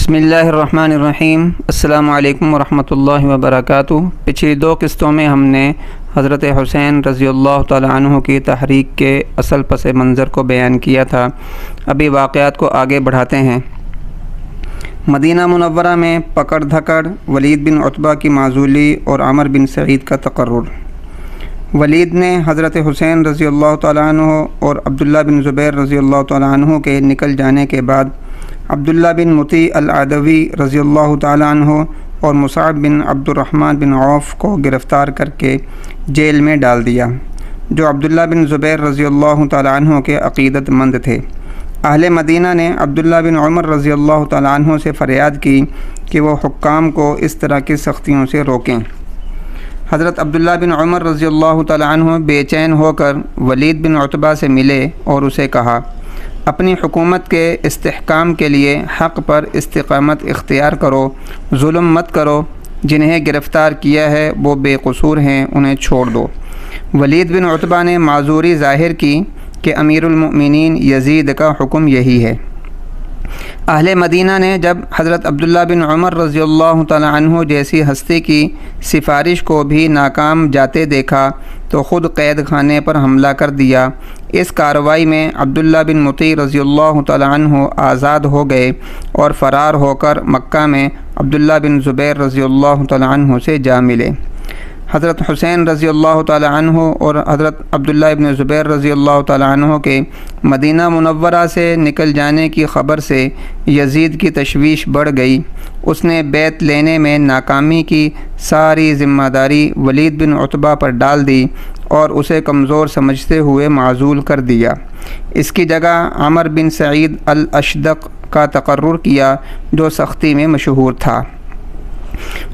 بسم اللہ الرحمن الرحیم۔ السلام علیکم ورحمۃ اللہ وبرکاتہ۔ پچھلی 2 قسطوں میں ہم نے حضرت حسین رضی اللہ تعالی عنہ کی تحریک کے اصل پس منظر کو بیان کیا تھا۔ ابھی واقعات کو آگے بڑھاتے ہیں۔ مدینہ منورہ میں پکڑ دھکڑ، ولید بن عتبہ کی معزولی اور عمر بن سعید کا تقرر۔ ولید نے حضرت حسین رضی اللہ تعالی عنہ اور عبداللہ بن زبیر رضی اللہ تعالی عنہ کے نکل جانے کے بعد عبداللہ بن مطیع العدوی رضی اللہ تعالی عنہ اور مصعب بن عبد الرحمن بن عوف کو گرفتار کر کے جیل میں ڈال دیا، جو عبداللہ بن زبیر رضی اللہ تعالی عنہ کے عقیدت مند تھے۔ اہل مدینہ نے عبداللہ بن عمر رضی اللہ تعالی عنہ سے فریاد کی کہ وہ حکام کو اس طرح کی سختیوں سے روکیں۔ حضرت عبداللہ بن عمر رضی اللہ تعالی عنہ بے چین ہو کر ولید بن عتبہ سے ملے اور اسے کہا، اپنی حکومت کے استحکام کے لیے حق پر استقامت اختیار کرو، ظلم مت کرو، جنہیں گرفتار کیا ہے وہ بے قصور ہیں، انہیں چھوڑ دو۔ ولید بن عتبہ نے معذوری ظاہر کی کہ امیر المؤمنین یزید کا حکم یہی ہے۔ اہل مدینہ نے جب حضرت عبداللہ بن عمر رضی اللہ تعالی عنہ جیسی ہستی کی سفارش کو بھی ناکام جاتے دیکھا تو خود قید خانے پر حملہ کر دیا۔ اس کارروائی میں عبداللہ بن مطیع رضی اللہ تعالی عنہ آزاد ہو گئے اور فرار ہو کر مکہ میں عبداللہ بن زبیر رضی اللہ تعالی عنہ سے جا ملے۔ حضرت حسین رضی اللہ تعالی عنہ اور حضرت عبداللہ بن زبیر رضی اللہ تعالی عنہ کے مدینہ منورہ سے نکل جانے کی خبر سے یزید کی تشویش بڑھ گئی۔ اس نے بیعت لینے میں ناکامی کی ساری ذمہ داری ولید بن عتبہ پر ڈال دی اور اسے کمزور سمجھتے ہوئے معزول کر دیا۔ اس کی جگہ عمر بن سعید الاشدق کا تقرر کیا، جو سختی میں مشہور تھا۔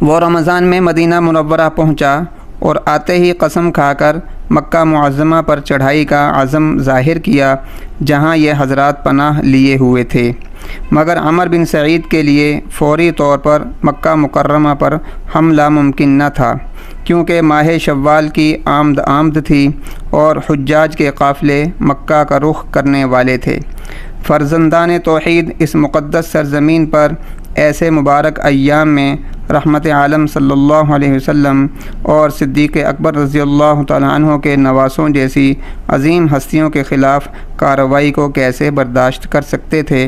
وہ رمضان میں مدینہ منورہ پہنچا اور آتے ہی قسم کھا کر مکہ معظمہ پر چڑھائی کا عزم ظاہر کیا، جہاں یہ حضرات پناہ لیے ہوئے تھے۔ مگر عمر بن سعید کے لیے فوری طور پر مکہ مکرمہ پر حملہ ممکن نہ تھا، کیونکہ ماہ شوال کی آمد تھی اور حجاج کے قافلے مکہ کا رخ کرنے والے تھے۔ فرزندان توحید اس مقدس سرزمین پر ایسے مبارک ایام میں رحمت عالم صلی اللہ علیہ وسلم اور صدیق اکبر رضی اللہ تعالی عنہ کے نواسوں جیسی عظیم ہستیوں کے خلاف کارروائی کو کیسے برداشت کر سکتے تھے؟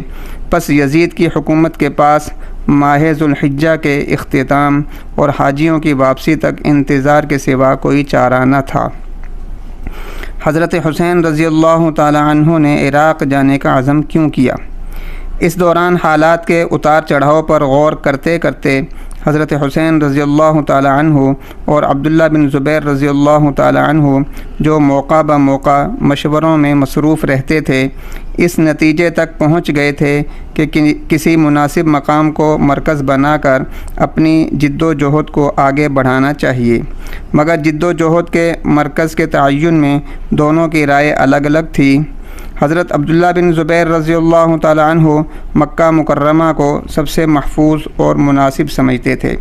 پس یزید کی حکومت کے پاس ماہ ذوالحجہ کے اختتام اور حاجیوں کی واپسی تک انتظار کے سوا کوئی چارہ نہ تھا۔ حضرت حسین رضی اللہ تعالی عنہ نے عراق جانے کا عزم کیوں کیا؟ اس دوران حالات کے اتار چڑھاؤ پر غور کرتے کرتے حضرت حسین رضی اللہ تعالی عنہ اور عبداللہ بن زبیر رضی اللہ تعالی عنہ، جو موقع بہ موقع مشوروں میں مصروف رہتے تھے، اس نتیجے تک پہنچ گئے تھے کہ کسی مناسب مقام کو مرکز بنا کر اپنی جد و جہد کو آگے بڑھانا چاہیے۔ مگر جد و جہد کے مرکز کے تعین میں دونوں کی رائے الگ الگ تھی۔ حضرت عبداللہ بن زبیر رضی اللہ تعالی عنہ مکہ مکرمہ کو سب سے محفوظ اور مناسب سمجھتے تھے،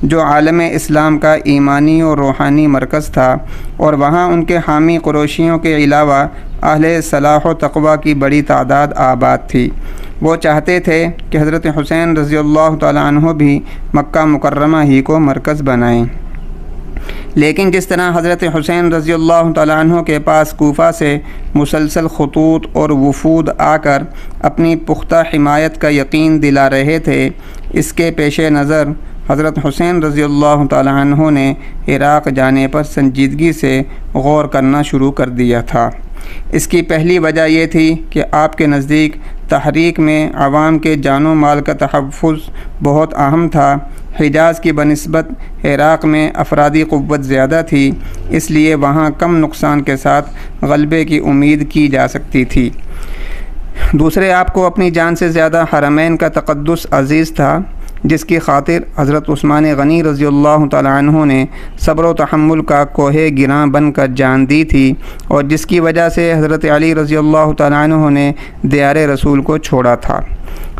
جو عالم اسلام کا ایمانی اور روحانی مرکز تھا، اور وہاں ان کے حامی قریشیوں کے علاوہ اہل صلاح و تقوی کی بڑی تعداد آباد تھی۔ وہ چاہتے تھے کہ حضرت حسین رضی اللہ تعالی عنہ بھی مکہ مکرمہ ہی کو مرکز بنائیں۔ لیکن جس طرح حضرت حسین رضی اللہ تعالی عنہ کے پاس کوفہ سے مسلسل خطوط اور وفود آ کر اپنی پختہ حمایت کا یقین دلا رہے تھے، اس کے پیش نظر حضرت حسین رضی اللہ تعالی عنہ نے عراق جانے پر سنجیدگی سے غور کرنا شروع کر دیا تھا۔ اس کی پہلی وجہ یہ تھی کہ آپ کے نزدیک تحریک میں عوام کے جان و مال کا تحفظ بہت اہم تھا۔ حجاز کی بنسبت عراق میں افرادی قوت زیادہ تھی، اس لیے وہاں کم نقصان کے ساتھ غلبے کی امید کی جا سکتی تھی۔ دوسرے، آپ کو اپنی جان سے زیادہ حرمین کا تقدس عزیز تھا، جس کی خاطر حضرت عثمان غنی رضی اللہ تعالی عنہ نے صبر و تحمل کا کوہ گراں بن کر جان دی تھی، اور جس کی وجہ سے حضرت علی رضی اللہ تعالی عنہ نے دیار رسول کو چھوڑا تھا۔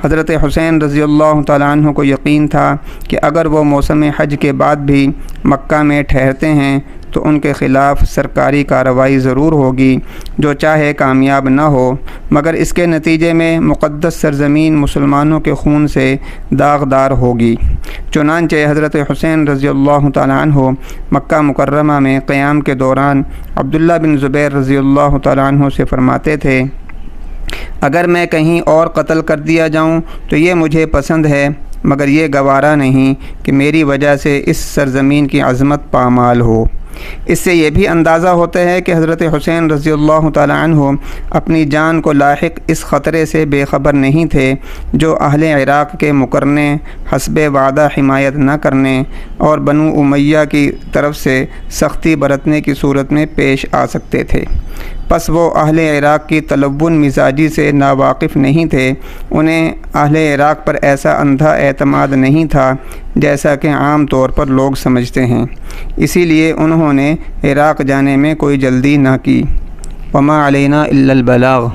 حضرت حسین رضی اللہ تعالیٰ عنہ کو یقین تھا کہ اگر وہ موسم حج کے بعد بھی مکہ میں ٹھہرتے ہیں تو ان کے خلاف سرکاری کارروائی ضرور ہوگی، جو چاہے کامیاب نہ ہو، مگر اس کے نتیجے میں مقدس سرزمین مسلمانوں کے خون سے داغدار ہوگی۔ چنانچہ حضرت حسین رضی اللہ تعالیٰ عنہ مکہ مکرمہ میں قیام کے دوران عبداللہ بن زبیر رضی اللہ تعالیٰ عنہ سے فرماتے تھے، اگر میں کہیں اور قتل کر دیا جاؤں تو یہ مجھے پسند ہے، مگر یہ گوارا نہیں کہ میری وجہ سے اس سرزمین کی عظمت پامال ہو۔ اس سے یہ بھی اندازہ ہوتا ہے کہ حضرت حسین رضی اللہ تعالیٰ عنہ اپنی جان کو لاحق اس خطرے سے بے خبر نہیں تھے جو اہل عراق کے مکرنے، حسب وعدہ حمایت نہ کرنے اور بنو امیہ کی طرف سے سختی برتنے کی صورت میں پیش آ سکتے تھے۔ پس وہ اہل عراق کی تلون مزاجی سے ناواقف نہیں تھے، انہیں اہل عراق پر ایسا اندھا اعتماد نہیں تھا جیسا کہ عام طور پر لوگ سمجھتے ہیں، اسی لیے انہوں نے عراق جانے میں کوئی جلدی نہ کی۔ وما علینا الا البلاغ۔